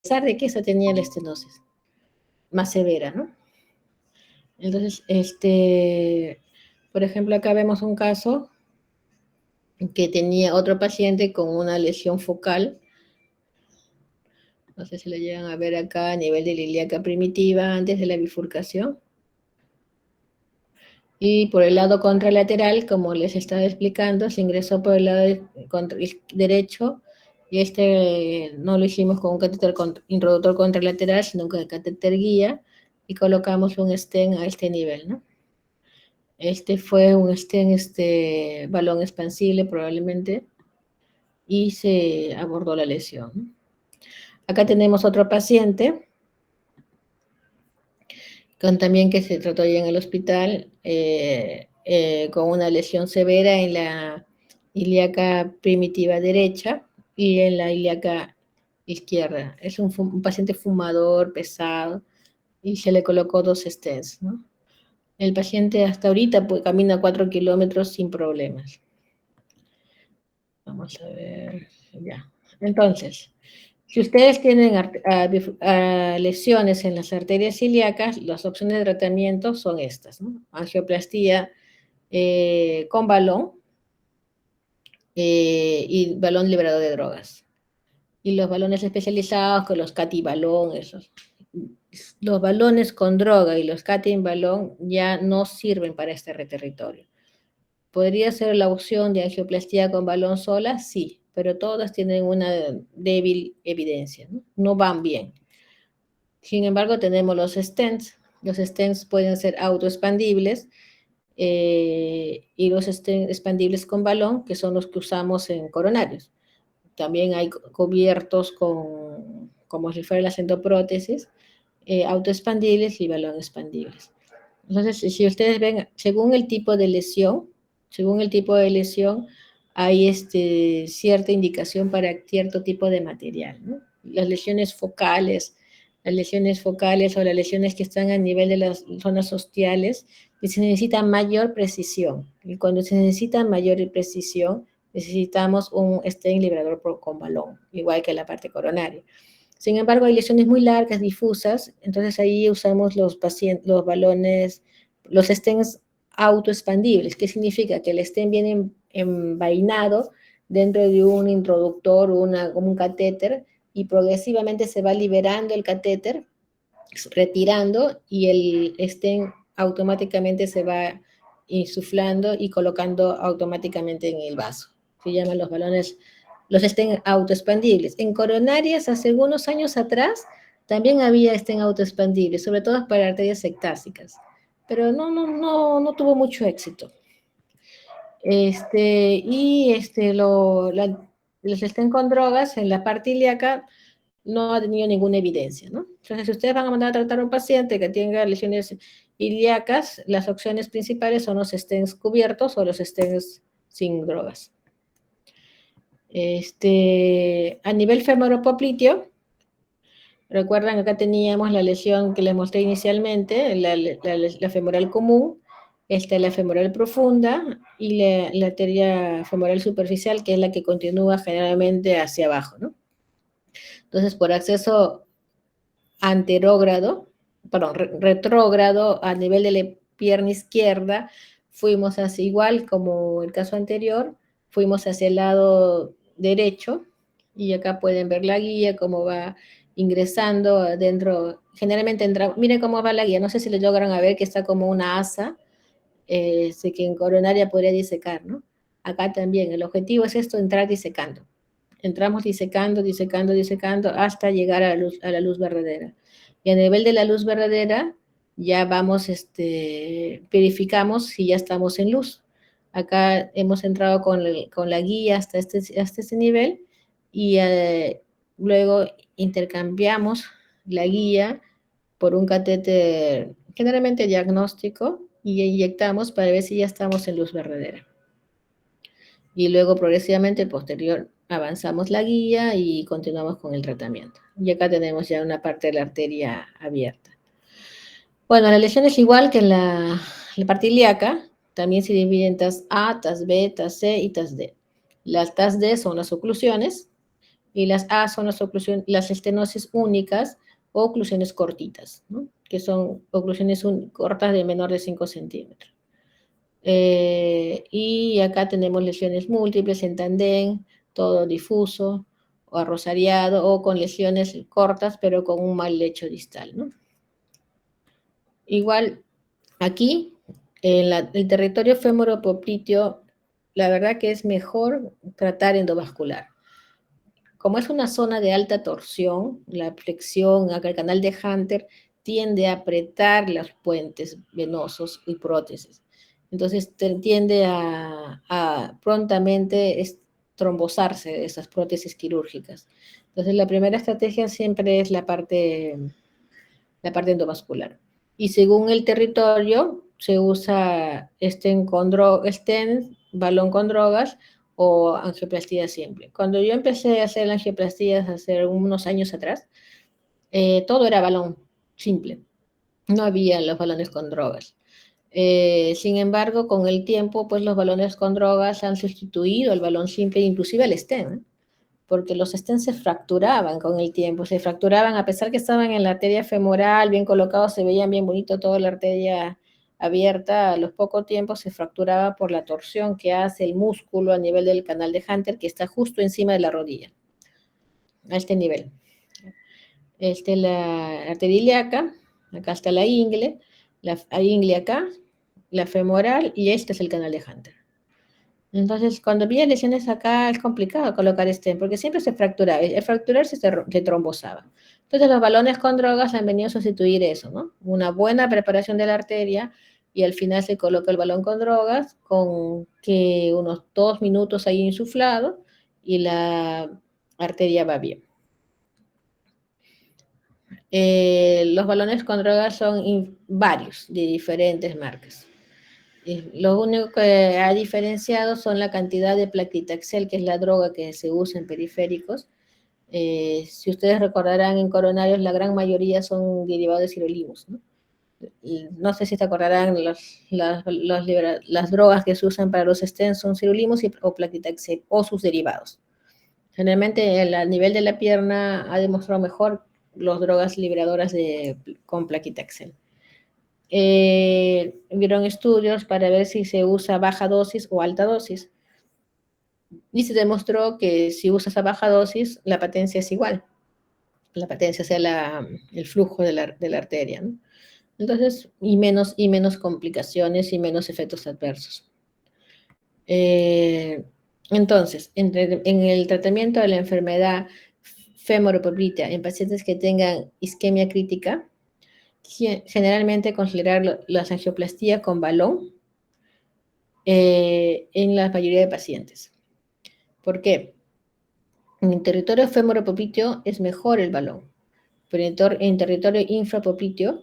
pesar de que esa tenía la estenosis más severa, ¿no? Entonces, por ejemplo, acá vemos un caso que tenía otro paciente con una lesión focal. No sé si lo llegan a ver acá a nivel de la ilíaca primitiva antes de la bifurcación. Y por el lado contralateral, como les estaba explicando, se ingresó por el lado derecho y no lo hicimos con un catéter introductor contralateral, sino con el catéter guía y colocamos un stent a este nivel, ¿no? Este fue un stent, balón expansible probablemente, y se abordó la lesión, ¿no? Acá tenemos otro paciente también que se trató ya en el hospital con una lesión severa en la ilíaca primitiva derecha y en la ilíaca izquierda. Es un paciente fumador, pesado, y se le colocó 2 stents, ¿no? El paciente hasta ahorita pues, camina 4 kilómetros sin problemas. Vamos a ver, ya. Entonces, si ustedes tienen lesiones en las arterias ilíacas, las opciones de tratamiento son estas, ¿no? Angioplastía con balón y balón liberador de drogas. Y los balones especializados con los catibalón, esos. Los balones con droga y los balón ya no sirven para este territorio. ¿Podría ser la opción de angioplastía con balón sola? Sí, pero todas tienen una débil evidencia, ¿no? No van bien. Sin embargo, tenemos los stents. Los stents pueden ser autoexpandibles y los stents expandibles con balón, que son los que usamos en coronarios. También hay cubiertos como si fuera la centoprótesis, autoexpandibles y balón expandibles. Entonces, si ustedes ven, según el tipo de lesión, hay cierta indicación para cierto tipo de material, ¿no? Las lesiones focales o las lesiones que están a nivel de las zonas ostiales, que se necesita mayor precisión. Y cuando se necesita mayor precisión, necesitamos un stent liberador con balón, igual que la parte coronaria. Sin embargo, hay lesiones muy largas, difusas, entonces ahí usamos los balones, los stents autoexpandibles. ¿Qué significa? Que el stent viene envainado dentro de un introductor o un catéter y progresivamente se va liberando el catéter, retirando y el stent automáticamente se va insuflando y colocando automáticamente en el vaso. Se llaman los stent autoexpandibles. En coronarias, hace algunos años atrás, también había stent autoexpandibles, sobre todo para arterias sectásicas, pero no tuvo mucho éxito. Los stent con drogas en la parte ilíaca no ha tenido ninguna evidencia, ¿no? Entonces, si ustedes van a mandar a tratar a un paciente que tenga lesiones ilíacas, las opciones principales son los stents cubiertos o los stents sin drogas. A nivel femoropopliteo, recuerdan, acá teníamos la lesión que les mostré inicialmente, la femoral común, la femoral profunda y la arteria femoral superficial, que es la que continúa generalmente hacia abajo, ¿no? Entonces, por acceso retrógrado a nivel de la pierna izquierda, fuimos hacia igual como el caso anterior, fuimos hacia el lado derecho, y acá pueden ver la guía, cómo va ingresando adentro. Generalmente miren cómo va la guía, no sé si le logran a ver que está como una asa, sé que en coronaria podría disecar, ¿no? Acá también, el objetivo es esto, entrar disecando. Entramos disecando hasta llegar a la luz verdadera. Y a nivel de la luz verdadera, ya vamos, verificamos si ya estamos en luz. Acá hemos entrado con la guía hasta este nivel y luego intercambiamos la guía por un catéter generalmente diagnóstico y inyectamos para ver si ya estamos en luz verdadera. Y luego progresivamente posterior avanzamos la guía y continuamos con el tratamiento. Y acá tenemos ya una parte de la arteria abierta. Bueno, la lesión es igual que en la parte ilíaca, también se divide en TAS A, TAS B, TAS C y TAS D. Las TAS D son las oclusiones, y las A son las estenosis únicas o oclusiones cortitas, ¿no? Que son oclusiones cortas de menor de 5 centímetros. Y acá tenemos lesiones múltiples en tandem, todo difuso o arrosariado o con lesiones cortas pero con un mal lecho distal, ¿no? Igual aquí, en el territorio femoropopliteo, la verdad que es mejor tratar endovascular. Como es una zona de alta torsión, la flexión, acá el canal de Hunter tiende a apretar los puentes venosos y prótesis. Entonces tiende a prontamente trombosarse esas prótesis quirúrgicas. Entonces la primera estrategia siempre es la parte endovascular. Y según el territorio, se usa balón con drogas o angioplastia simple. Cuando yo empecé a hacer angioplastías hace unos años atrás, todo era balón simple. No había los balones con drogas. Sin embargo, con el tiempo, pues los balones con drogas han sustituido al balón simple, inclusive al stent, ¿eh? Porque los stents se fracturaban con el tiempo, se fracturaban a pesar que estaban en la arteria femoral, bien colocados, se veían bien bonito toda la arteria abierta, a los pocos tiempos se fracturaba por la torsión que hace el músculo a nivel del canal de Hunter, que está justo encima de la rodilla, a este nivel. La arteria ilíaca, acá está la ingle acá, la femoral, y este es el canal de Hunter. Entonces, cuando había lesiones acá es complicado colocar stent, porque siempre se fracturaba. El fracturarse se trombosaba. Entonces, los balones con drogas han venido a sustituir eso, ¿no? Una buena preparación de la arteria y al final se coloca el balón con drogas con que unos 2 minutos ahí insuflado y la arteria va bien. Los balones con drogas son varios, de diferentes marcas. Lo único que ha diferenciado son la cantidad de placlitaxel, que es la droga que se usa en periféricos. Si ustedes recordarán, en coronarios la gran mayoría son derivados de sirolimus, ¿no? Y no sé si se acordarán, las drogas que se usan para los stents son sirolimus o placlitaxel o sus derivados. Generalmente a nivel de la pierna ha demostrado mejor las drogas liberadoras con plaquitaxel. Vieron estudios para ver si se usa baja dosis o alta dosis. Y se demostró que si usas a baja dosis, la patencia es igual. La patencia sea el flujo de la arteria, ¿no? Entonces, y menos complicaciones y menos efectos adversos. Entonces, en el tratamiento de la enfermedad femoropoplitea en pacientes que tengan isquemia crítica, generalmente considerar las angioplastías con balón en la mayoría de pacientes. ¿Por qué? En el territorio femoropopliteo es mejor el balón, pero en territorio infrapopliteo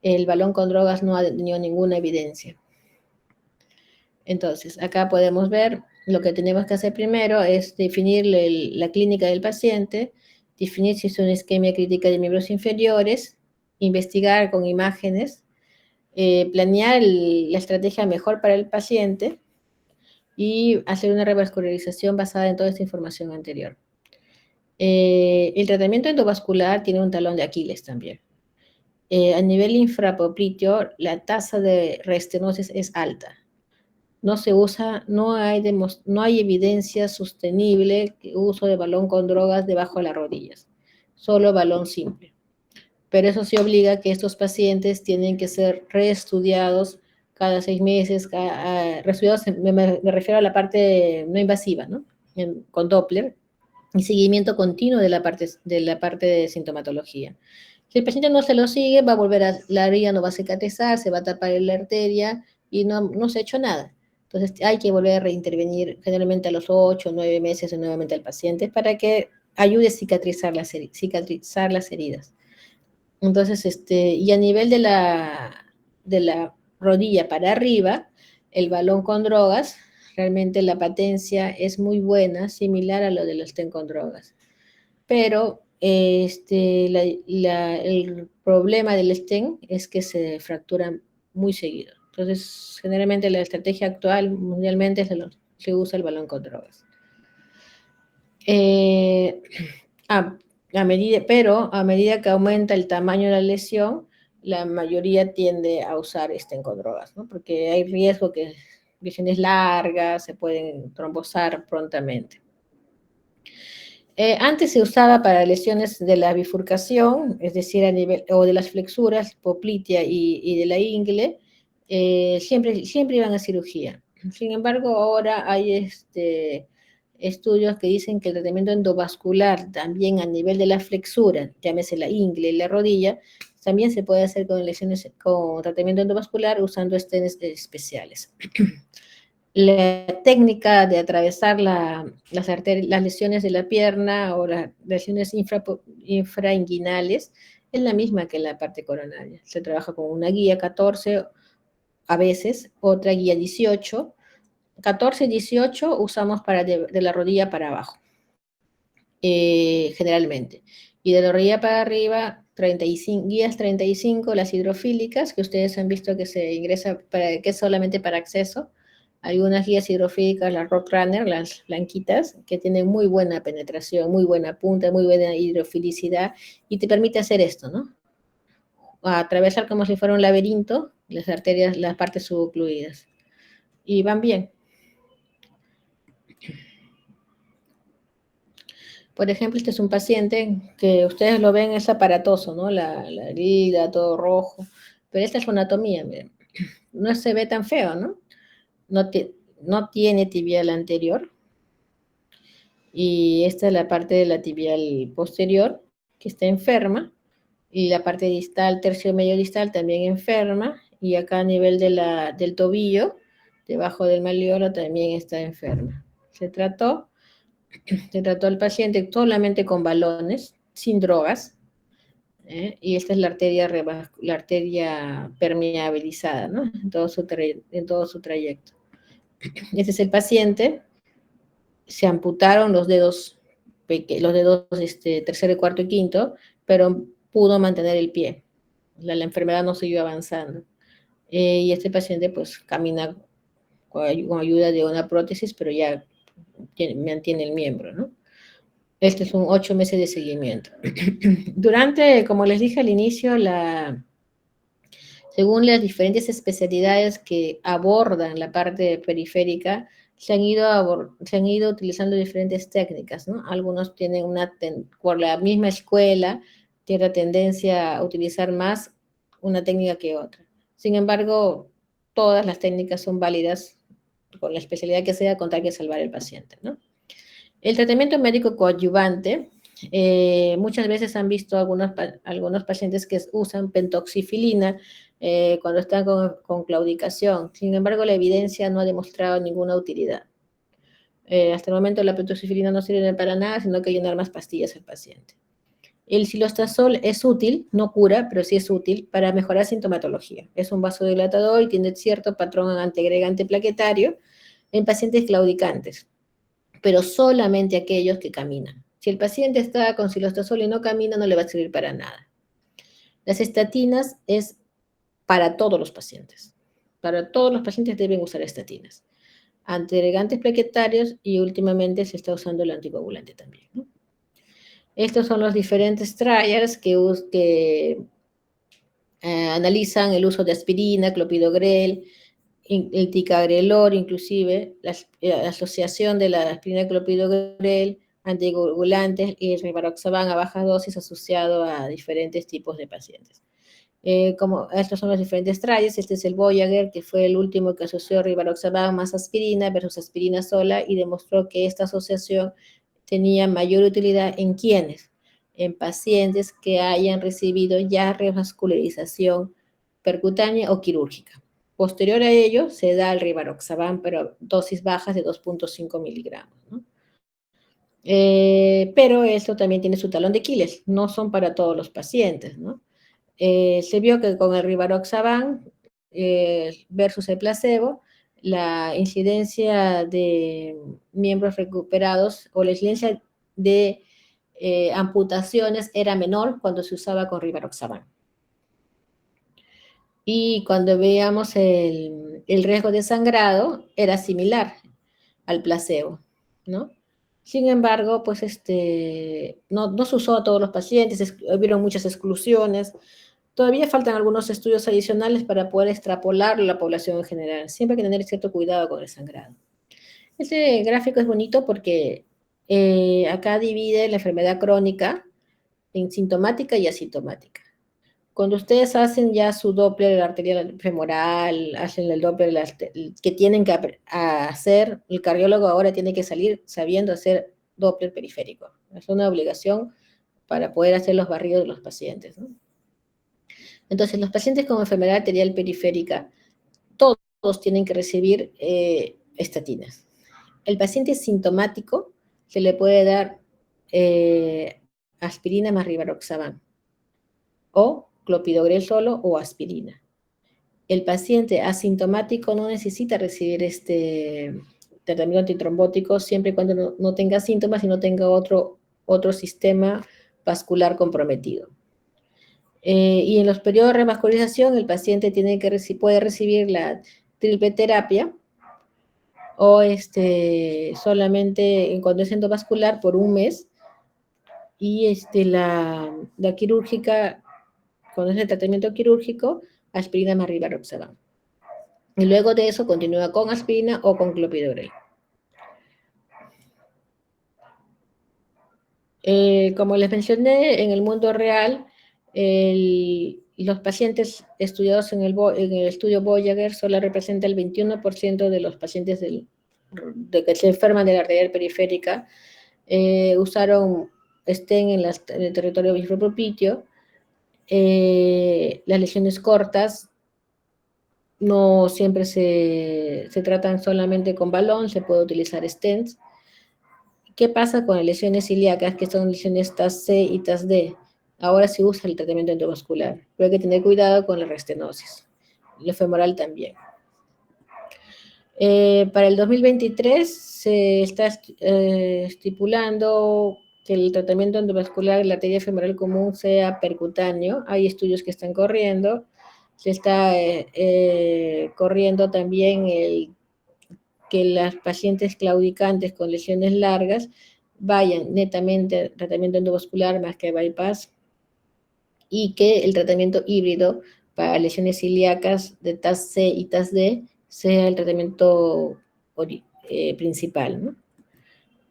el balón con drogas no ha tenido ninguna evidencia. Entonces, acá podemos ver lo que tenemos que hacer primero es definir la clínica del paciente, definir si es una isquemia crítica de miembros inferiores, investigar con imágenes, planear la estrategia mejor para el paciente y hacer una revascularización basada en toda esta información anterior. El tratamiento endovascular tiene un talón de Aquiles también. A nivel infrapopliteo, la tasa de reestenosis es alta. No se usa, no hay evidencia sostenible de uso de balón con drogas debajo de las rodillas, solo balón simple. Pero eso sí obliga a que estos pacientes tienen que ser reestudiados cada 6 meses, reestudiados, me refiero a la parte no invasiva, ¿no? Con Doppler, y seguimiento continuo de la parte de sintomatología. Si el paciente no se lo sigue, va a volver la herida no va a cicatrizar, se va a tapar la arteria y no se ha hecho nada. Entonces hay que volver a reintervenir generalmente a los 8 o 9 meses nuevamente al paciente para que ayude a cicatrizar las heridas. Entonces, y a nivel de la rodilla para arriba, el balón con drogas, realmente la patencia es muy buena, similar a lo de los stent con drogas. Pero el problema del stent es que se fracturan muy seguido. Entonces, generalmente la estrategia actual mundialmente se usa el balón con drogas. Eh, pero a medida que aumenta el tamaño de la lesión, la mayoría tiende a usar drogas, ¿no? Porque hay riesgo que lesiones largas se pueden trombosar prontamente. Antes se usaba para lesiones de la bifurcación, es decir, a nivel, o de las flexuras, poplitea y de la ingle, siempre iban a cirugía. Sin embargo, ahora hay estudios que dicen que el tratamiento endovascular, también a nivel de la flexura, llámese la ingle y la rodilla, también se puede hacer con lesiones con tratamiento endovascular usando estentes especiales. La técnica de atravesar las lesiones de la pierna o las lesiones infrainguinales es la misma que la parte coronaria. Se trabaja con una guía 14 a veces, otra guía 18. 14 y 18 usamos de la rodilla para abajo, generalmente. Y de la rodilla para arriba, 35, guías 35, las hidrofílicas, que ustedes han visto que se ingresa, que es solamente para acceso. Algunas guías hidrofílicas, las Rock Runner, las blanquitas, que tienen muy buena penetración, muy buena punta, muy buena hidrofilicidad, y te permite hacer esto, ¿no? Atravesar como si fuera un laberinto las arterias, las partes subocluidas. Y van bien. Por ejemplo, este es un paciente que ustedes lo ven, es aparatoso, ¿no? La herida, todo rojo. Pero esta es su anatomía, miren. No se ve tan feo, ¿no? No, no tiene tibial anterior. Y esta es la parte de la tibial posterior, que está enferma. Y la parte distal, tercio medio distal, también enferma. Y acá a nivel del tobillo, debajo del malleolo, también está enferma. Se trató al paciente solamente con balones, sin drogas, y esta es la arteria permeabilizada, ¿no? En todo su trayecto. Este es el paciente, se amputaron los dedos tercero, cuarto y quinto, pero pudo mantener el pie. La enfermedad no siguió avanzando. Y este paciente pues camina con ayuda de una prótesis, pero ya mantiene el miembro, ¿no? Este es un 8 meses de seguimiento. Durante, como les dije al inicio, según las diferentes especialidades que abordan la parte periférica, se han ido utilizando diferentes técnicas, ¿no? Algunos tienen por la misma escuela, tiene tendencia a utilizar más una técnica que otra. Sin embargo, todas las técnicas son válidas con la especialidad que sea, con tal que salvar al paciente, ¿no? El tratamiento médico coadyuvante, muchas veces han visto algunos pacientes que usan pentoxifilina cuando están con claudicación. Sin embargo, la evidencia no ha demostrado ninguna utilidad. Hasta el momento la pentoxifilina no sirve para nada, sino que llenar más pastillas al paciente. El cilostazol es útil, no cura, pero sí es útil para mejorar sintomatología. Es un vasodilatador y tiene cierto patrón antiagregante plaquetario en pacientes claudicantes, pero solamente aquellos que caminan. Si el paciente está con cilostazol y no camina, no le va a servir para nada. Las estatinas es para todos los pacientes. Para todos los pacientes deben usar estatinas. Antiagregantes plaquetarios y últimamente se está usando el anticoagulante también, ¿no? Estos son los diferentes trials que analizan el uso de aspirina, clopidogrel, el ticagrelor, inclusive, la asociación de la aspirina, clopidogrel, anticoagulantes y el rivaroxaban a baja dosis asociado a diferentes tipos de pacientes. Como estos son los diferentes trials, este es el Voyager, que fue el último que asoció rivaroxaban más aspirina versus aspirina sola y demostró que esta asociación tenía mayor utilidad en quienes, en pacientes que hayan recibido ya revascularización percutánea o quirúrgica. Posterior a ello, se da el rivaroxaban, pero dosis bajas de 2.5 miligramos, ¿no? Pero esto también tiene su talón de Aquiles, no son para todos los pacientes, ¿no? Se vio que con el rivaroxaban versus el placebo, la incidencia de miembros recuperados o la incidencia de amputaciones era menor cuando se usaba con rivaroxaban. Y cuando veíamos el riesgo de sangrado, era similar al placebo, ¿no? Sin embargo, pues no se usó a todos los pacientes, hubieron muchas exclusiones. Todavía faltan algunos estudios adicionales para poder extrapolar la población en general. Siempre hay que tener cierto cuidado con el sangrado. Este gráfico es bonito porque acá divide la enfermedad crónica en sintomática y asintomática. Cuando ustedes hacen ya su Doppler arterial femoral, hacen el Doppler que tienen que hacer, el cardiólogo ahora tiene que salir sabiendo hacer Doppler periférico. Es una obligación para poder hacer los barridos de los pacientes, ¿no? Entonces, los pacientes con enfermedad arterial periférica, todos tienen que recibir estatinas. El paciente sintomático se le puede dar aspirina más rivaroxaban o clopidogrel solo o aspirina. El paciente asintomático no necesita recibir este tratamiento antitrombótico siempre y cuando no tenga síntomas y no tenga otro sistema vascular comprometido. Y en los periodos de revascularización, el paciente puede recibir la triple terapia o solamente cuando es endovascular por un mes, y la quirúrgica, cuando es el tratamiento quirúrgico, aspirina más rivaroxaban. Y luego de eso continúa con aspirina o con clopidogrel. Como les mencioné, en el mundo real, los pacientes estudiados en el estudio Voyager solo representa el 21% de los pacientes que se enferman de la arteria periférica. Usaron stent en el territorio bifropropitio. Las lesiones cortas no siempre se tratan solamente con balón, se puede utilizar stents. ¿Qué pasa con las lesiones ilíacas, que son lesiones TAS-C y TAS-D? Ahora se usa el tratamiento endovascular, pero hay que tener cuidado con la restenosis. Lo femoral también. Para el 2023 se está estipulando que el tratamiento endovascular de la arteria femoral común sea percutáneo. Hay estudios que están corriendo. Se está corriendo también que las pacientes claudicantes con lesiones largas vayan netamente a tratamiento endovascular más que bypass, y que el tratamiento híbrido para lesiones ilíacas de TAS-C y TAS-D sea el tratamiento principal, ¿no?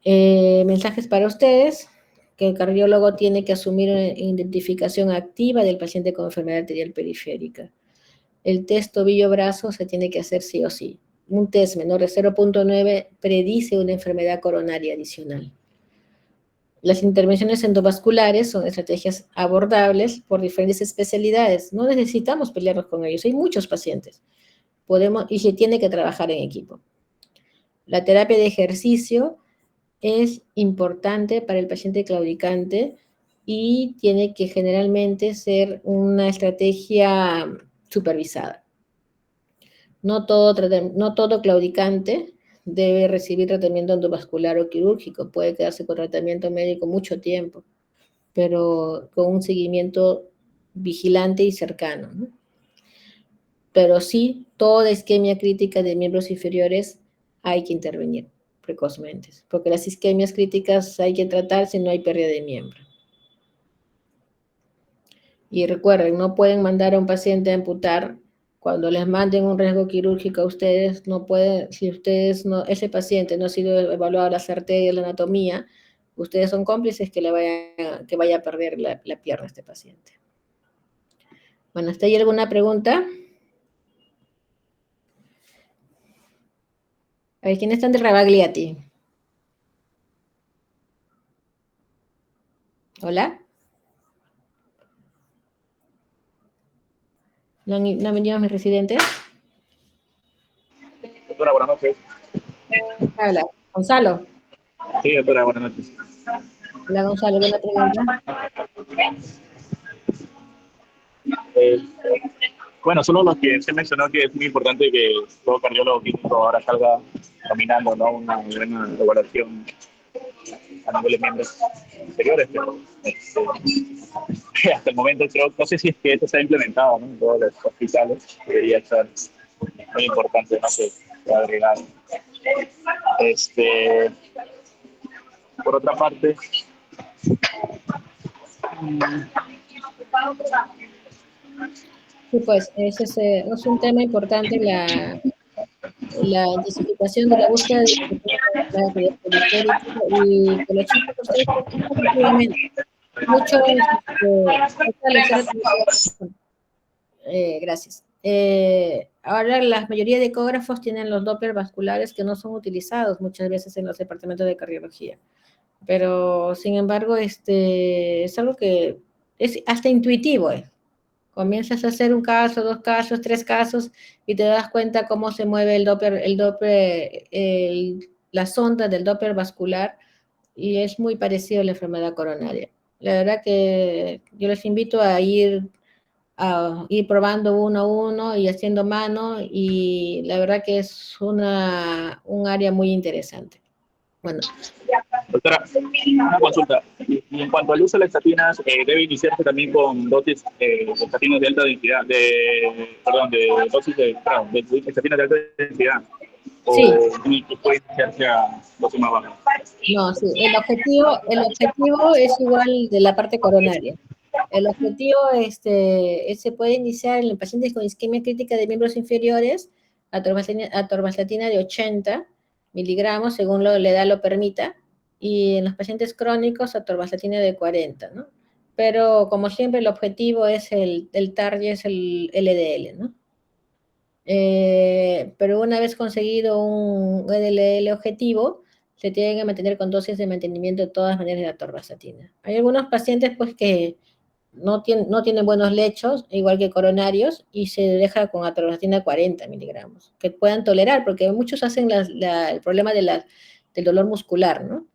Mensajes para ustedes, que el cardiólogo tiene que asumir una identificación activa del paciente con enfermedad arterial periférica. El test tobillo-brazo se tiene que hacer sí o sí. Un test menor de 0.9 predice una enfermedad coronaria adicional. Las intervenciones endovasculares son estrategias abordables por diferentes especialidades. No necesitamos pelearnos con ellos. Hay muchos pacientes. Y se tiene que trabajar en equipo. La terapia de ejercicio es importante para el paciente claudicante y tiene que generalmente ser una estrategia supervisada. No todo claudicante debe recibir tratamiento endovascular o quirúrgico. Puede quedarse con tratamiento médico mucho tiempo, pero con un seguimiento vigilante y cercano, ¿no? Pero sí, toda isquemia crítica de miembros inferiores hay que intervenir precozmente, porque las isquemias críticas hay que tratar si no hay pérdida de miembro. Y recuerden, no pueden mandar a un paciente a amputar. Cuando les manden un riesgo quirúrgico a ustedes, no pueden, si ese paciente no ha sido evaluado las arterias, la anatomía, ustedes son cómplices que vaya a perder la pierna a este paciente. Bueno, ¿está ahí alguna pregunta? A ver, ¿quién está de Ravagliati? ¿Hola? ¿No han venido mis residentes? Doctora, buenas noches. Habla. Gonzalo. Sí, doctora, buenas noches. Hola, Gonzalo, ¿alguna pregunta? Eh, bueno, solo lo que se mencionó que es muy importante que todo cardiólogo clínico ahora salga caminando, ¿no? Una buena evaluación a nivel de miembros inferiores, pero hasta el momento creo, no sé si es que esto se ha implementado, ¿no? En todos los hospitales, debería ser muy importante, ¿no? Que agregar. Este, por otra parte, Sí, pues ese es un tema importante, la intensificación de la búsqueda de del periférico y con los chicos que ustedes practican efectivamente. Muchos, esta lección gracias. Ahora la mayoría de ecógrafos tienen los Doppler vasculares que no son utilizados muchas veces en los departamentos de cardiología. Pero, sin embargo, es algo que es hasta intuitivo. Comienzas a hacer un caso, dos casos, tres casos y te das cuenta cómo se mueve la sonda del Doppler vascular y es muy parecido a la enfermedad coronaria. La verdad que yo les invito a ir probando uno a uno y haciendo mano y la verdad que es un área muy interesante. Bueno. Doctora, una consulta. Y en cuanto al uso de las estatinas, debe iniciarse también con dosis de estatinas de alta densidad, de dosis de estatinas de alta densidad. Sí. O puede iniciarse a dosis más bajas. No, sí. El objetivo es igual de la parte coronaria. El objetivo se puede iniciar en pacientes con isquemia crítica de miembros inferiores, atorvastatina de 80 miligramos, según la edad lo permita, y en los pacientes crónicos, atorvastatina de 40, ¿no? Pero, como siempre, el objetivo es el target, es el LDL, ¿no? Pero una vez conseguido un LDL objetivo, se tienen que mantener con dosis de mantenimiento de todas maneras de atorvastatina. Hay algunos pacientes, pues, que no tienen buenos lechos, igual que coronarios, y se deja con atorvastatina 40 miligramos, que puedan tolerar, porque muchos hacen el problema del dolor muscular, ¿no?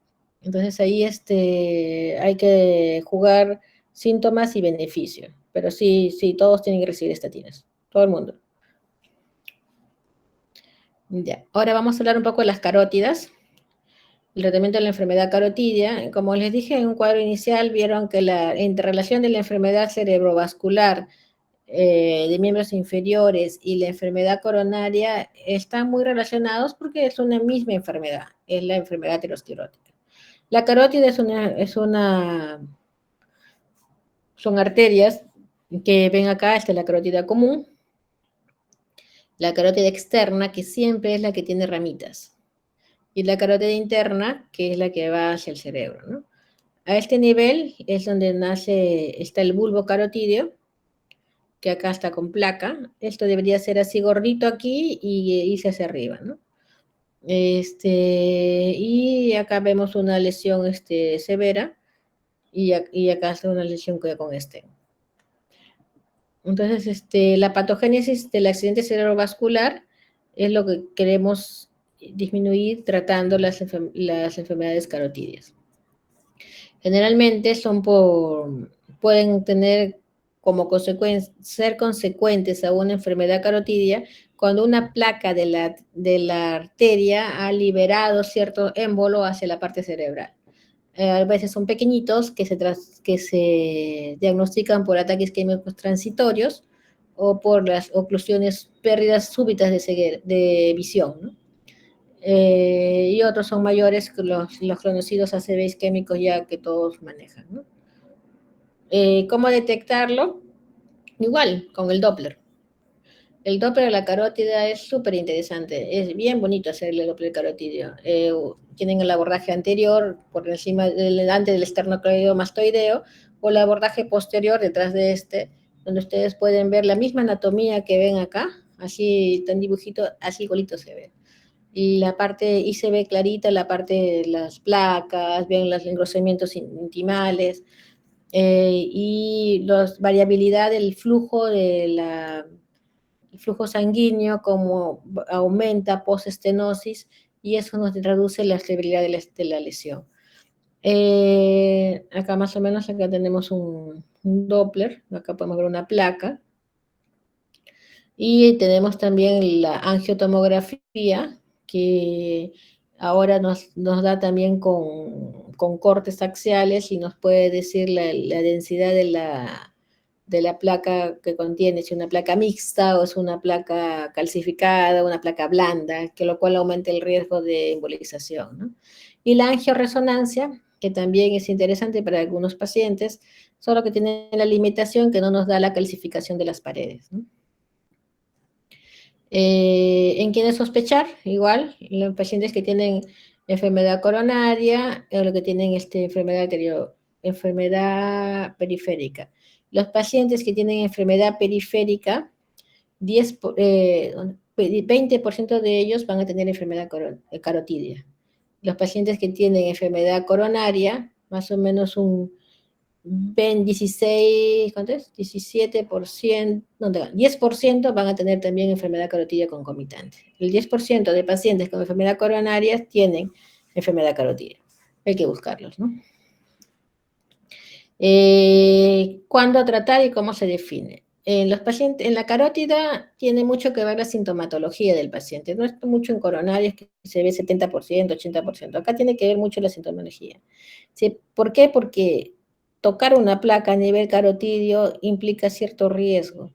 Entonces ahí hay que jugar síntomas y beneficios, pero sí, todos tienen que recibir estatinas, todo el mundo. Ya. Ahora vamos a hablar un poco de las carótidas. El tratamiento de la enfermedad carotidia, como les dije en un cuadro inicial, vieron que la interrelación de la enfermedad cerebrovascular de miembros inferiores y la enfermedad coronaria están muy relacionados porque es una misma enfermedad, es la enfermedad aterosclerótica. La carótida son arterias que ven acá, esta es la carótida común, la carótida externa, que siempre es la que tiene ramitas, y la carótida interna, que es la que va hacia el cerebro, ¿no? A este nivel es donde está el bulbo carotídeo, que acá está con placa. Esto debería ser así gordito aquí y irse hacia arriba, ¿no? Y acá vemos una lesión severa y acá está una lesión con este. Entonces, la patogénesis del accidente cerebrovascular es lo que queremos disminuir tratando las enfermedades carotídeas. Generalmente pueden tener como ser consecuentes a una enfermedad carotidia cuando una placa de la arteria ha liberado cierto émbolo hacia la parte cerebral. A veces son pequeñitos que se diagnostican por ataques isquémicos transitorios o por las oclusiones, pérdidas súbitas de visión, ¿no? Y otros son mayores que los conocidos ACV isquémicos ya que todos manejan, ¿no? ¿Cómo detectarlo? Igual, con el Doppler. El Doppler de la carótida es súper interesante, es bien bonito hacerle el Doppler carotídeo. Tienen el abordaje anterior por encima, delante del esternocleidomastoideo, o el abordaje posterior detrás de donde ustedes pueden ver la misma anatomía que ven acá, así tan dibujito, así igualito se ve. Y se ve clarita la parte de las placas, ven los engrosamientos intimales, y la variabilidad del flujo el flujo sanguíneo, como aumenta post-estenosis, y eso nos traduce la estabilidad de la lesión. Acá más o menos, acá tenemos un Doppler, acá podemos ver una placa, y tenemos también la angiotomografía, que ahora nos da también con cortes axiales y nos puede decir la densidad de la placa que contiene, si es una placa mixta o es una placa calcificada, una placa blanda, que lo cual aumenta el riesgo de embolización, ¿no? Y la angioresonancia, que también es interesante para algunos pacientes, solo que tiene la limitación que no nos da la calcificación de las paredes, ¿no? ¿En quiénes sospechar? Igual, los pacientes que tienen enfermedad coronaria o los que tienen enfermedad periférica. Los pacientes que tienen enfermedad periférica, 20% de ellos van a tener enfermedad carotidia. Los pacientes que tienen enfermedad coronaria, más o menos un 16, ¿cuánto es? 17%, no, 10% van a tener también enfermedad carotidia concomitante. El 10% de pacientes con enfermedad coronaria tienen enfermedad carotidia. Hay que buscarlos, ¿no? ¿Cuándo tratar y cómo se define? Los pacientes, en la carótida tiene mucho que ver la sintomatología del paciente. No es mucho en coronarias que se ve 70%, 80%. Acá tiene que ver mucho la sintomatología. ¿Sí? ¿Por qué? Porque tocar una placa a nivel carotidio implica cierto riesgo,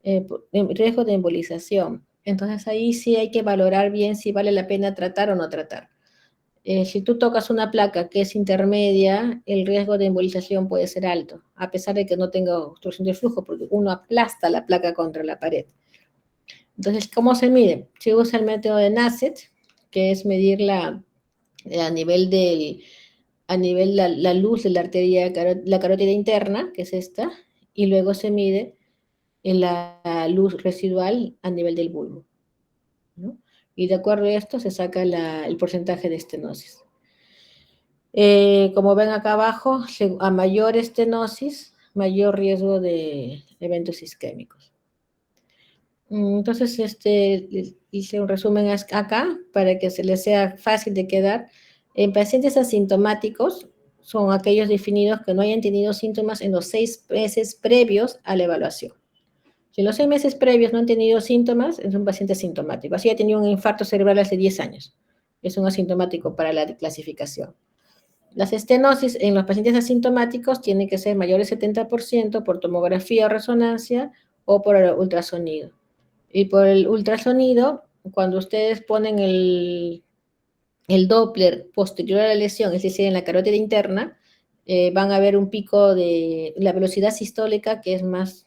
riesgo de embolización. Entonces ahí sí hay que valorar bien si vale la pena tratar o no tratar. Si tú tocas una placa que es intermedia, el riesgo de embolización puede ser alto, a pesar de que no tenga obstrucción de flujo, porque uno aplasta la placa contra la pared. Entonces, ¿cómo se mide? Se usa el método de NACET, que es medir a nivel la luz de la arteria, la carótida interna, que es esta, y luego se mide en la luz residual a nivel del bulbo, ¿no? Y de acuerdo a esto se saca el porcentaje de estenosis. Como ven acá abajo, a mayor estenosis, mayor riesgo de eventos isquémicos. Entonces, hice un resumen acá para que se les sea fácil de quedar. En pacientes asintomáticos son aquellos definidos que no hayan tenido síntomas en los 6 meses previos a la evaluación. Si en los 6 meses previos no han tenido síntomas, es un paciente asintomático. Así ha tenido un infarto cerebral hace 10 años. Es un asintomático para la clasificación. Las estenosis en los pacientes asintomáticos tienen que ser mayores del 70% por tomografía o resonancia o por ultrasonido. Y por el ultrasonido, cuando ustedes ponen el Doppler posterior a la lesión, es decir, en la carótida interna, van a ver un pico de la velocidad sistólica que es más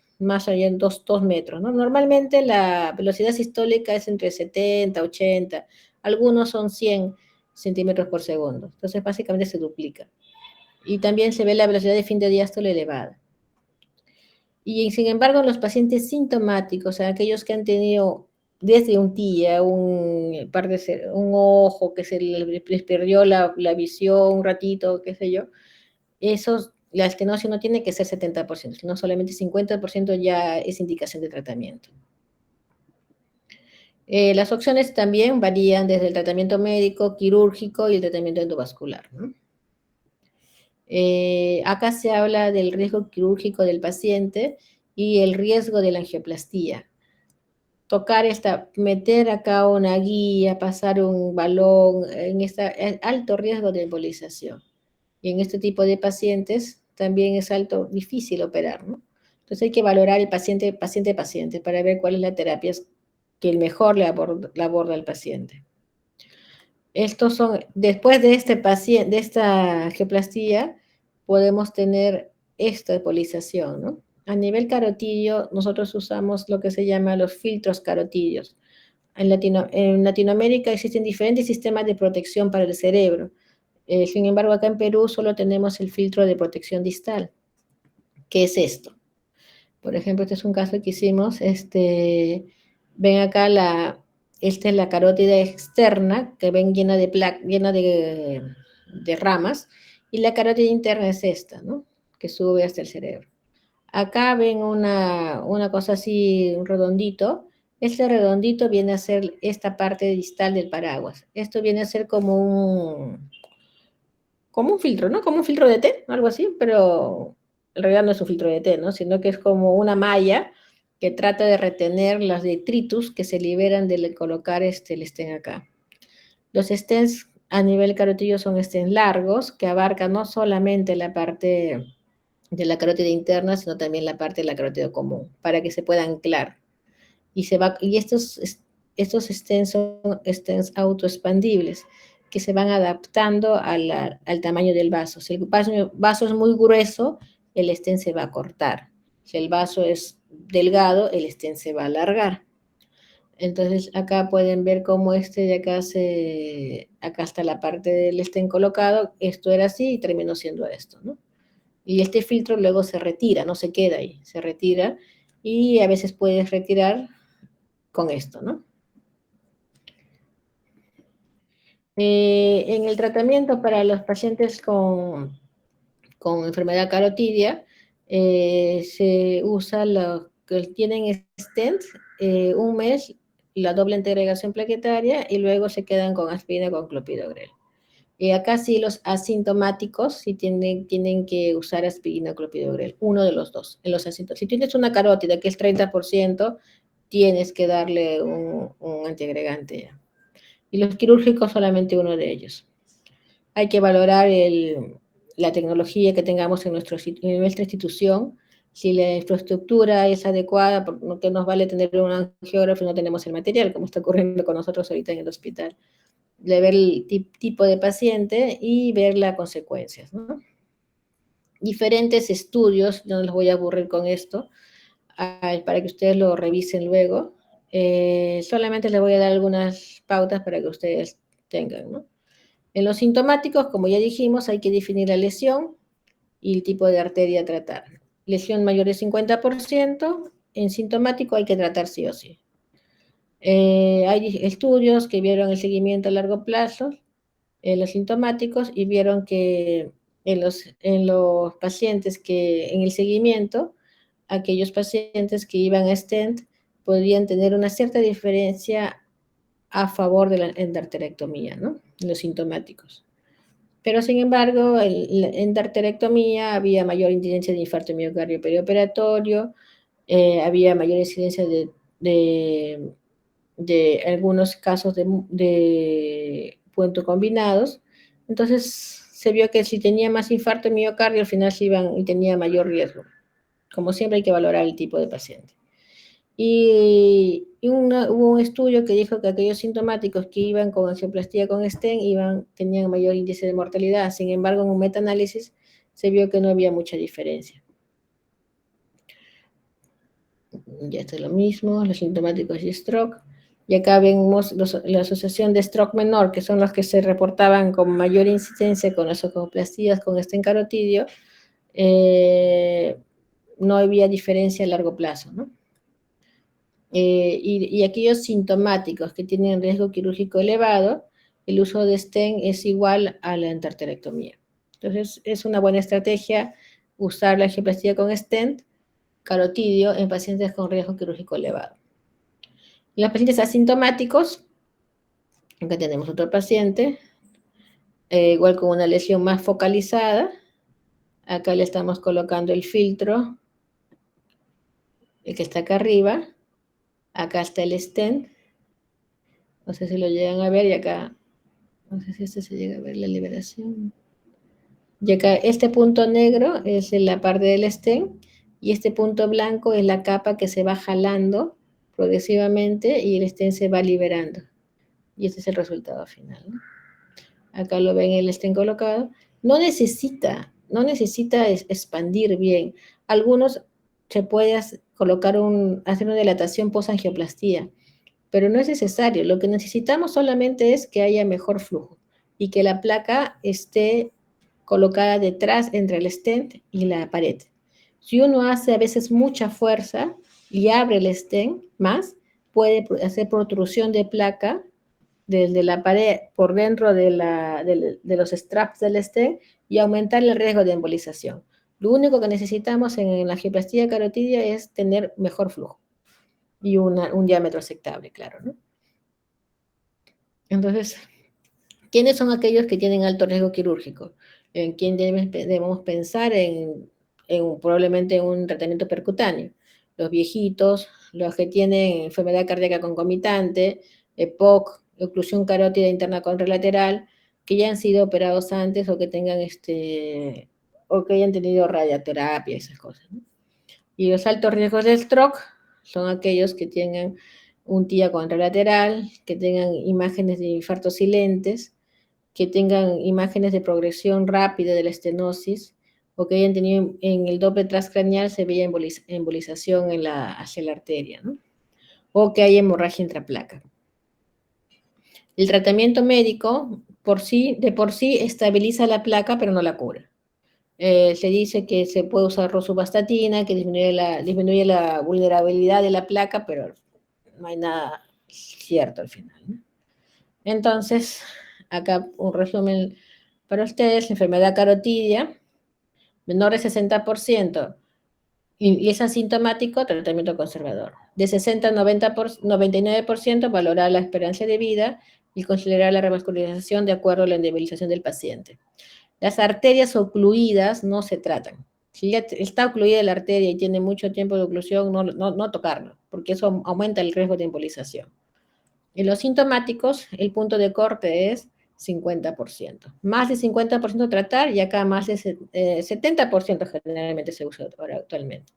allá en 2 metros, ¿no? Normalmente la velocidad sistólica es entre 70, 80, algunos son 100 centímetros por segundo. Entonces, básicamente se duplica. Y también se ve la velocidad de fin de diástole elevada. Y sin embargo, en los pacientes sintomáticos, o sea, aquellos que han tenido desde un TIA, un ojo que se les perdió la visión un ratito, qué sé yo, la estenosis no tiene que ser 70%, sino solamente 50% ya es indicación de tratamiento. Las opciones también varían desde el tratamiento médico, quirúrgico y el tratamiento endovascular, ¿no? Acá se habla del riesgo quirúrgico del paciente y el riesgo de la angioplastía. Meter acá una guía, pasar un balón, alto riesgo de embolización. Y en este tipo de pacientes también es difícil operar, ¿no? Entonces hay que valorar el paciente para ver cuál es la terapia que mejor le aborda al paciente. Después de esta angioplastía, podemos tener esta embolización, ¿no? A nivel carotidio, nosotros usamos lo que se llama los filtros carotidios. En Latinoamérica existen diferentes sistemas de protección para el cerebro. Sin embargo, acá en Perú solo tenemos el filtro de protección distal. ¿Qué es esto? Por ejemplo, este es un caso que hicimos. Ven acá esta es la carótida externa, que ven llena de ramas, y la carótida interna es esta, ¿no? Que sube hasta el cerebro. Acá ven una cosa así, un redondito. Este redondito viene a ser esta parte distal del paraguas. Esto viene a ser como un filtro, ¿no? Como un filtro de té, algo así, pero en realidad no es un filtro de té, ¿no? Sino que es como una malla que trata de retener los detritus que se liberan de colocar el stent acá. Los stents a nivel carotidio son stents largos que abarcan no solamente la parte de la carótida interna, sino también la parte de la carótida común, para que se pueda anclar. Y estos stents son stents autoexpandibles. que se van adaptando al tamaño del vaso. Si el vaso es muy grueso, el stent se va a cortar. Si el vaso es delgado, el stent se va a alargar. Entonces acá pueden ver cómo de acá está la parte del stent colocado, esto era así y terminó siendo esto, ¿no? Y este filtro luego se retira, no se queda ahí, se retira y a veces puedes retirar con esto, ¿no? En el tratamiento para los pacientes con enfermedad carotidia, se usa los que tienen stent un mes, la doble integración plaquetaria, y luego se quedan con aspirina con clopidogrel. Acá sí los asintomáticos sí tienen que usar aspirina o clopidogrel, uno de los dos. En los asintomáticos. Si tienes una carótida que es 30%, tienes que darle un antiagregante. Y los quirúrgicos solamente uno de ellos. Hay que valorar la tecnología que tengamos en nuestra institución, si la infraestructura es adecuada, porque nos vale tener un angiógrafo y no tenemos el material, como está ocurriendo con nosotros ahorita en el hospital. De ver el tipo de paciente y ver las consecuencias, ¿no? Diferentes estudios, no los voy a aburrir con esto, para que ustedes lo revisen luego. Solamente les voy a dar algunas pautas para que ustedes tengan, ¿no? En los sintomáticos, como ya dijimos, hay que definir la lesión y el tipo de arteria a tratar. Lesión mayor de 50%, en sintomático hay que tratar sí o sí. Hay estudios que vieron el seguimiento a largo plazo en los sintomáticos y vieron que en los pacientes que en el seguimiento, aquellos pacientes que iban a stent podrían tener una cierta diferencia a favor de la endarterectomía, ¿no? Los sintomáticos. Pero sin embargo, en endarterectomía había mayor incidencia de infarto miocardio perioperatorio, había mayor incidencia de algunos casos de puntos combinados. Entonces se vio que si tenía más infarto miocardio, al final se iban y tenía mayor riesgo. Como siempre hay que valorar el tipo de paciente. Hubo un estudio que dijo que aquellos sintomáticos que iban con angioplastía con stent tenían mayor índice de mortalidad. Sin embargo, en un metaanálisis se vio que no había mucha diferencia. Ya está lo mismo, los sintomáticos y stroke. Y acá vemos la asociación de stroke menor, que son los que se reportaban con mayor incidencia con las ojoplastías con stent carotidio. No había diferencia a largo plazo, ¿no? Y aquellos sintomáticos que tienen riesgo quirúrgico elevado, el uso de stent es igual a la endarterectomía. Entonces, es una buena estrategia usar la angioplastía con stent carotidio en pacientes con riesgo quirúrgico elevado. En los pacientes asintomáticos, acá tenemos otro paciente, igual con una lesión más focalizada. Acá le estamos colocando el filtro, el que está acá arriba. Acá está el stent. No sé si lo llegan a ver, y acá, no sé si se llega a ver la liberación. Y acá este punto negro es la parte del stent, y este punto blanco es la capa que se va jalando progresivamente y el stent se va liberando. Y este es el resultado final, ¿no? Acá lo ven el stent colocado. No necesita expandir bien. Algunos se puede hacer una dilatación post-angioplastía, pero no es necesario. Lo que necesitamos solamente es que haya mejor flujo y que la placa esté colocada detrás entre el stent y la pared. Si uno hace a veces mucha fuerza y abre el stent más, puede hacer protrusión de placa desde la pared por dentro de los straps del stent y aumentar el riesgo de embolización. Lo único que necesitamos en la angioplastía carotidia es tener mejor flujo y un diámetro aceptable, claro, ¿no? Entonces, ¿quiénes son aquellos que tienen alto riesgo quirúrgico? ¿En quién debemos pensar probablemente en un tratamiento percutáneo? Los viejitos, los que tienen enfermedad cardíaca concomitante, EPOC, oclusión carótida interna contralateral, que ya han sido operados antes o que tengan o que hayan tenido radioterapia, esas cosas, ¿no? Y los altos riesgos de stroke son aquellos que tengan un TIA contralateral, que tengan imágenes de infartos silentes, que tengan imágenes de progresión rápida de la estenosis o que hayan tenido en el Doppler transcraneal se veía embolización hacia la arteria, ¿no? O que haya hemorragia intraplaca. El tratamiento médico de por sí estabiliza la placa, pero no la cura. Se dice que se puede usar rosuvastatina, que disminuye la vulnerabilidad de la placa, pero no hay nada cierto al final, ¿no? Entonces, acá un resumen para ustedes: enfermedad carotidia, menor de 60%, y es asintomático, tratamiento conservador. De 60 a 99%, valorar la esperanza de vida y considerar la revascularización de acuerdo a la endemilización del paciente. Las arterias ocluidas no se tratan. Si ya está ocluida la arteria y tiene mucho tiempo de oclusión, no tocarlo, porque eso aumenta el riesgo de embolización. En los sintomáticos, el punto de corte es 50%. Más de 50% tratar, y acá más de 70% generalmente se usa ahora actualmente.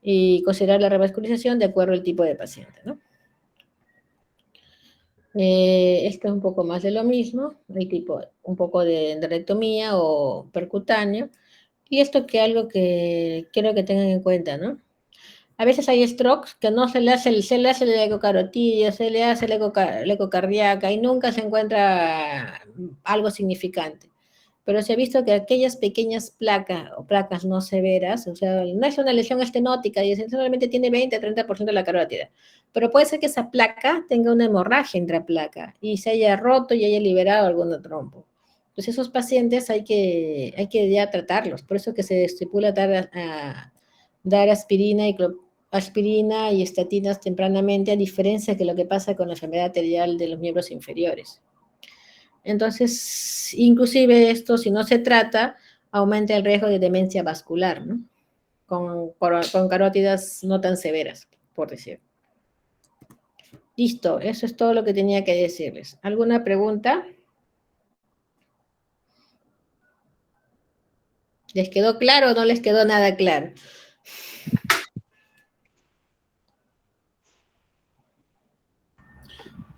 Y considerar la revascularización de acuerdo al tipo de paciente, ¿no? Esto es un poco más de lo mismo, el tipo, un poco de endarterectomía o percutáneo. Y esto que algo que quiero que tengan en cuenta, ¿no? A veces hay strokes que no se le hace la ecocarotidia, se le hace la ecocardíaca y nunca se encuentra algo significante. Pero se ha visto que aquellas pequeñas placas o placas no severas, o sea, no es una lesión estenótica y solamente tiene 20-30% de la carótida, pero puede ser que esa placa tenga una hemorragia intraplaca y se haya roto y haya liberado algún trombo. Entonces esos pacientes hay que ya tratarlos, por eso que se estipula dar aspirina y estatinas tempranamente, a diferencia de lo que pasa con la enfermedad arterial de los miembros inferiores. Entonces, inclusive esto, si no se trata, aumenta el riesgo de demencia vascular, ¿no? Con carótidas no tan severas, por decir. Listo, eso es todo lo que tenía que decirles. ¿Alguna pregunta? ¿Les quedó claro o no les quedó nada claro?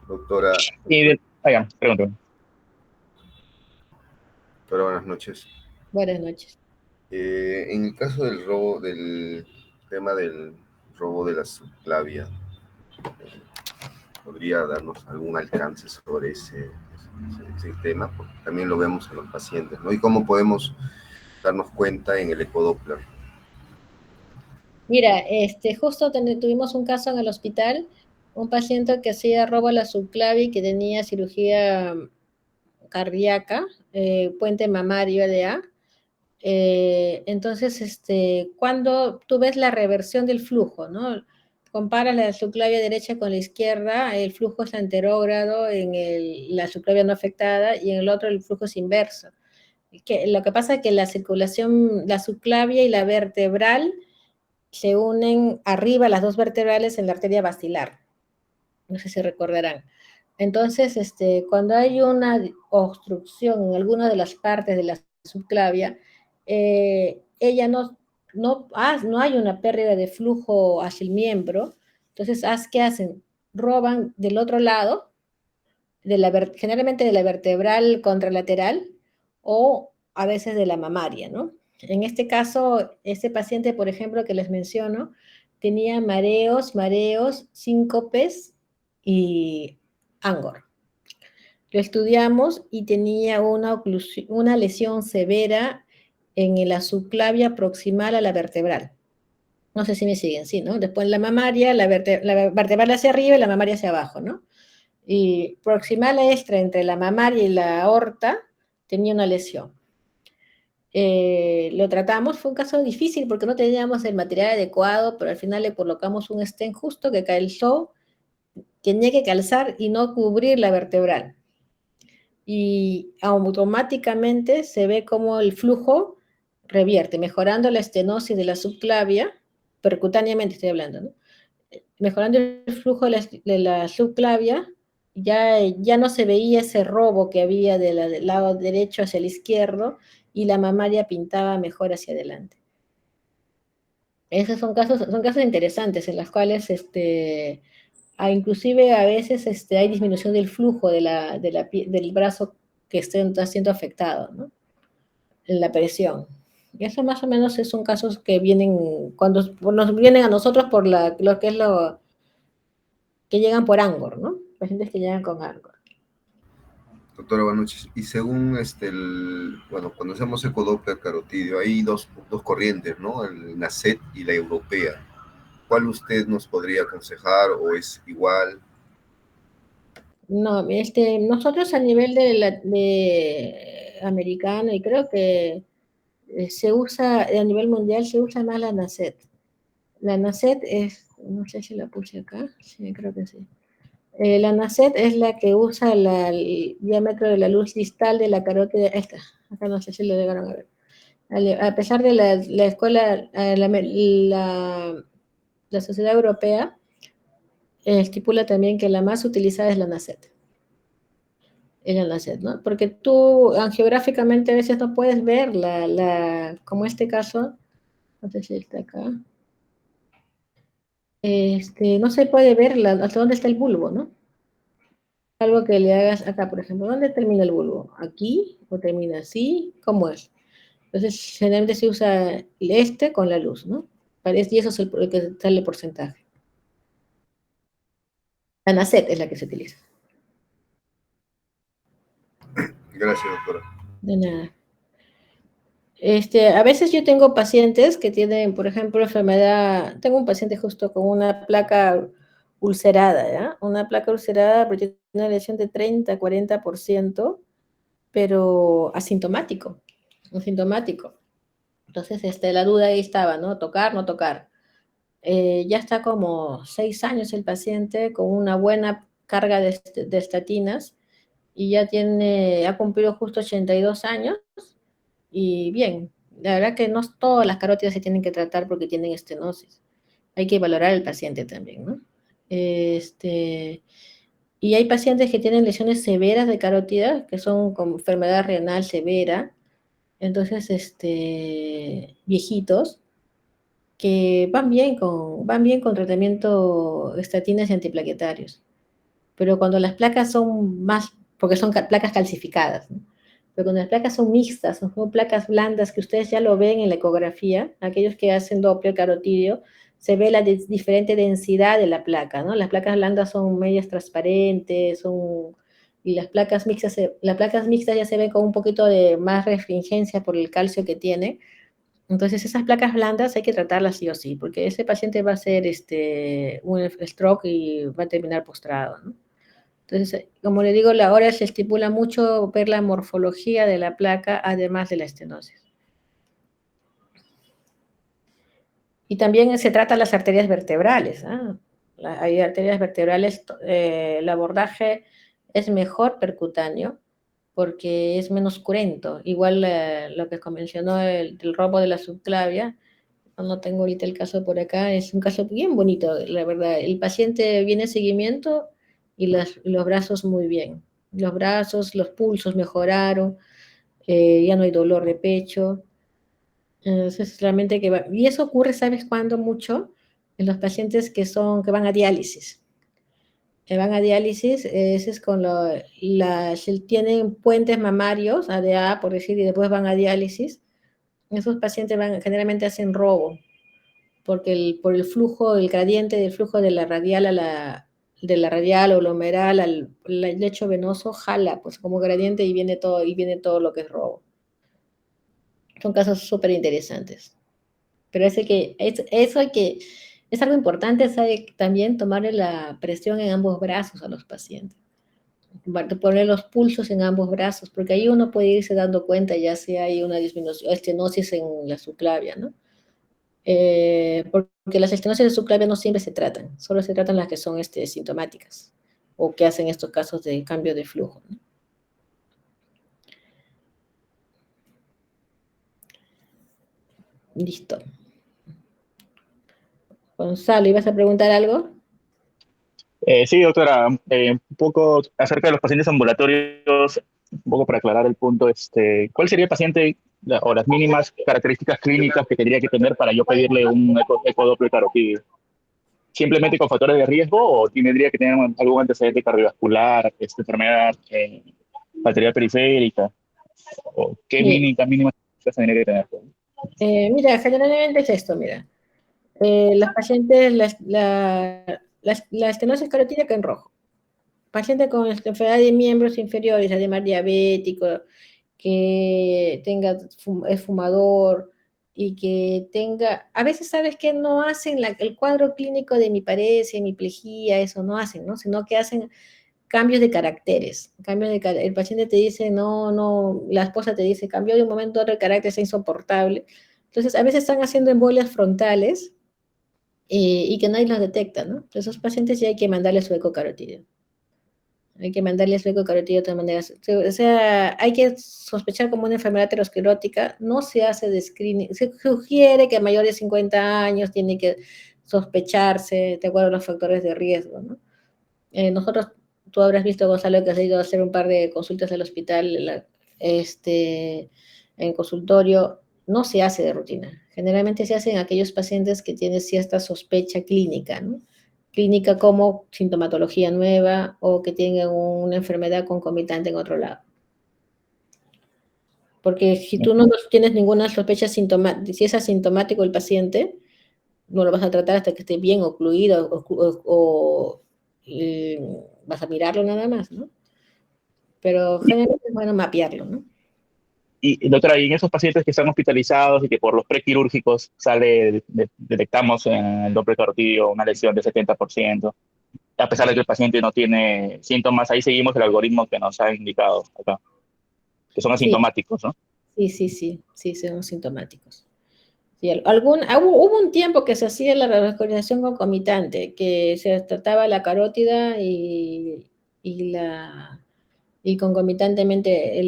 Doctora. Pregúntame. Doctora, buenas noches. Buenas noches. En el caso del tema del robo de la subclavia, ¿podría darnos algún alcance sobre ese tema? Porque también lo vemos en los pacientes, ¿no? ¿Y cómo podemos darnos cuenta en el ecodoppler? Mira, justo tuvimos un caso en el hospital, un paciente que hacía robo a la subclavia y que tenía cirugía cardíaca, puente mamario LA. Entonces, cuando tú ves la reversión del flujo, ¿no? Comparas la subclavia derecha con la izquierda, el flujo es anterógrado en la subclavia no afectada y en el otro el flujo es inverso. Lo que pasa es que la circulación, la subclavia y la vertebral se unen arriba, las dos vertebrales, en la arteria basilar. No sé si recordarán. Entonces, cuando hay una obstrucción en alguna de las partes de la subclavia, ella no hay una pérdida de flujo hacia el miembro. Entonces, ¿qué hacen? Roban del otro lado, generalmente de la vertebral contralateral o a veces de la mamaria, ¿no? En este caso, este paciente, por ejemplo, que les menciono, tenía mareos, síncopes y angor. Lo estudiamos y tenía una lesión severa en la subclavia proximal a la vertebral. No sé si me siguen, sí, ¿no? Después la mamaria, la vertebral hacia arriba y la mamaria hacia abajo, ¿no? Y proximal a esta, entre la mamaria y la aorta, tenía una lesión. Lo tratamos, fue un caso difícil porque no teníamos el material adecuado, pero al final le colocamos un stent justo que calzó, tenía que calzar y no cubrir la vertebral. Y automáticamente se ve como el flujo revierte, mejorando la estenosis de la subclavia, percutáneamente estoy hablando, ¿no? Mejorando el flujo de la subclavia, ya no se veía ese robo que había del lado derecho hacia el izquierdo y la mamaria pintaba mejor hacia adelante. Esos son casos interesantes en los cuales inclusive a veces hay disminución del flujo del brazo que está siendo afectado, ¿no? En la presión. Y eso más o menos son casos que vienen, cuando nos vienen a nosotros por lo que es lo que llegan por Angor, ¿no? Pacientes que llegan con Angor. Doctora, buenas noches. Y según bueno, cuando hacemos ecodoppler carotidio, hay dos corrientes, ¿no? El NACET y la europea. ¿Cuál usted nos podría aconsejar o es igual? No, nosotros a nivel de americano, y creo que se usa, a nivel mundial se usa más la NACET. La NACET es, no sé si la puse acá, sí, creo que sí. La NACET es la que usa el diámetro de la luz distal de la carótida, esta, acá no sé si lo llegaron a ver. A pesar de la escuela, la Sociedad Europea estipula también que la más utilizada es la NACET. Es la NACET, ¿no? Porque tú geográficamente a veces no puedes ver como este caso, no sé si está acá, no se puede ver hasta dónde está el bulbo, ¿no? Algo que le hagas acá, por ejemplo, ¿dónde termina el bulbo? ¿Aquí? ¿O termina así? ¿Cómo es? Entonces, generalmente se usa con la luz, ¿no? Y eso es el que sale el porcentaje. La NACET es la que se utiliza. Gracias, doctora. De nada. A veces yo tengo pacientes que tienen, por ejemplo, enfermedad, tengo un paciente justo con una placa ulcerada, ¿ya? Una placa ulcerada, pero tiene una lesión de 30-40%, pero asintomático. Entonces, la duda ahí estaba, ¿no? Tocar, no tocar. Ya está como 6 años el paciente con una buena carga de estatinas y ya ha cumplido justo 82 años y bien, la verdad que no todas las carótidas se tienen que tratar porque tienen estenosis. Hay que valorar al paciente también, ¿no? Y hay pacientes que tienen lesiones severas de carótida, que son como enfermedad renal severa, entonces, viejitos, que van bien con tratamiento de estatinas y antiplaquetarios. Pero cuando las placas son porque son placas calcificadas, ¿no? Pero cuando las placas son mixtas, son placas blandas que ustedes ya lo ven en la ecografía, aquellos que hacen Doppler carotidio, se ve la diferente densidad de la placa, ¿no? Las placas blandas son medias transparentes, y las placas mixtas ya se ven con un poquito de más restringencia por el calcio que tiene. Entonces, esas placas blandas hay que tratarlas sí o sí, porque ese paciente va a hacer un stroke y va a terminar postrado, ¿no? Entonces, como le digo, ahora se estipula mucho ver la morfología de la placa, además de la estenosis. Y también se trata las arterias vertebrales, ¿ah? Hay arterias vertebrales, el abordaje es mejor percutáneo porque es menos cruento. Igual lo que mencionó el robo de la subclavia, no tengo ahorita el caso por acá, es un caso bien bonito, la verdad. El paciente viene en seguimiento y los brazos muy bien. Los brazos, los pulsos mejoraron, ya no hay dolor de pecho. Entonces, realmente y eso ocurre, ¿sabes cuándo mucho? En los pacientes que van a diálisis. Van a diálisis, ese es si tienen puentes mamarios, ADA, por decir, y después van a diálisis. Esos pacientes generalmente hacen robo porque por el flujo, el gradiente del flujo de la radial o glomeral al lecho venoso jala, pues como gradiente y viene todo lo que es robo. Son casos súper interesantes. Pero es algo importante, ¿sabe? También tomarle la presión en ambos brazos a los pacientes. Poner los pulsos en ambos brazos, porque ahí uno puede irse dando cuenta ya si hay una disminución, estenosis en la subclavia, ¿no? Porque las estenosis de subclavia no siempre se tratan, solo se tratan las que son sintomáticas o que hacen estos casos de cambio de flujo, ¿no? Listo. Gonzalo, ¿ibas a preguntar algo? Sí, doctora, un poco acerca de los pacientes ambulatorios, un poco para aclarar el punto, ¿cuál sería el paciente o las mínimas características clínicas que tendría que tener para yo pedirle un ecodoppler carotidio? ¿Simplemente con factores de riesgo o tendría que tener algún antecedente cardiovascular, enfermedad batería periférica, o qué Mira, mínima tendría que tener. mira, generalmente es esto, mira. Los pacientes, la estenosis carotídea en rojo. Paciente con enfermedad de miembros inferiores, además diabético, que es fumador y que tenga, a veces sabes que no hacen el cuadro clínico de hemiparesia, hemiplegia, eso no hacen, ¿no? Sino que hacen cambios de caracteres, el paciente te dice, no, no, la esposa te dice, cambió de un momento a otro el carácter, es insoportable. Entonces, a veces están haciendo embolias frontales y que nadie los detecta, ¿no? Esos pacientes ya hay que mandarle su ecocarotídeo. Hay que mandarle su ecocarotídeo de todas maneras. O sea, hay que sospechar como una enfermedad aterosclerótica. No se hace de screening. Se sugiere que a mayores de 50 años tiene que sospecharse, de acuerdo a los factores de riesgo, ¿no? Nosotros, tú habrás visto, Gonzalo, que has ido a hacer un par de consultas al hospital, en consultorio, no se hace de rutina. Generalmente se hace en aquellos pacientes que tienen cierta sospecha clínica, ¿no? Clínica como sintomatología nueva o que tengan una enfermedad concomitante en otro lado. Porque si tú no tienes ninguna sospecha sintomática, si es asintomático el paciente, no lo vas a tratar hasta que esté bien ocluido o vas a mirarlo nada más, ¿no? Pero generalmente es bueno mapearlo, ¿no? Y doctora, y en esos pacientes que están hospitalizados y que por los prequirúrgicos detectamos en el Doppler carotídeo una lesión de 70%, a pesar de que el paciente no tiene síntomas, ahí seguimos el algoritmo que nos ha indicado acá, que son Sí, asintomáticos, ¿no? sí, son sintomáticos. Sí, hubo un tiempo que se hacía la revascularización concomitante, que se trataba la carótida y concomitantemente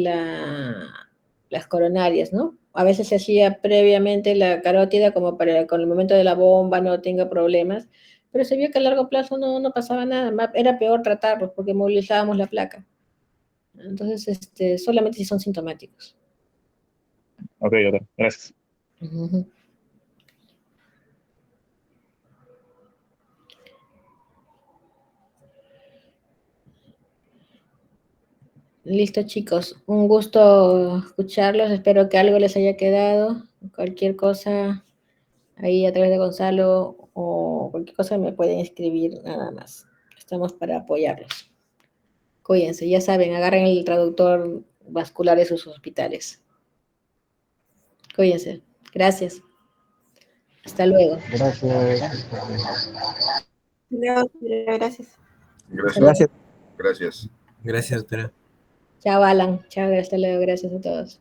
las coronarias, ¿no? A veces se hacía previamente la carótida como para que con el momento de la bomba no tenga problemas, pero se vio que a largo plazo no pasaba nada, era peor tratarlos porque movilizábamos la placa. Entonces, solamente si son sintomáticos. Ok, doctor, gracias. Ujú. Listo, chicos. Un gusto escucharlos. Espero que algo les haya quedado. Cualquier cosa, ahí a través de Gonzalo o cualquier cosa me pueden escribir nada más. Estamos para apoyarlos. Cuídense, ya saben, agarren el traductor vascular de sus hospitales. Cuídense. Gracias. Hasta luego. Gracias. No, gracias. Gracias. Gracias. Gracias. Gracias, doctora. Chao, Alan. Chao, hasta luego. Gracias a todos.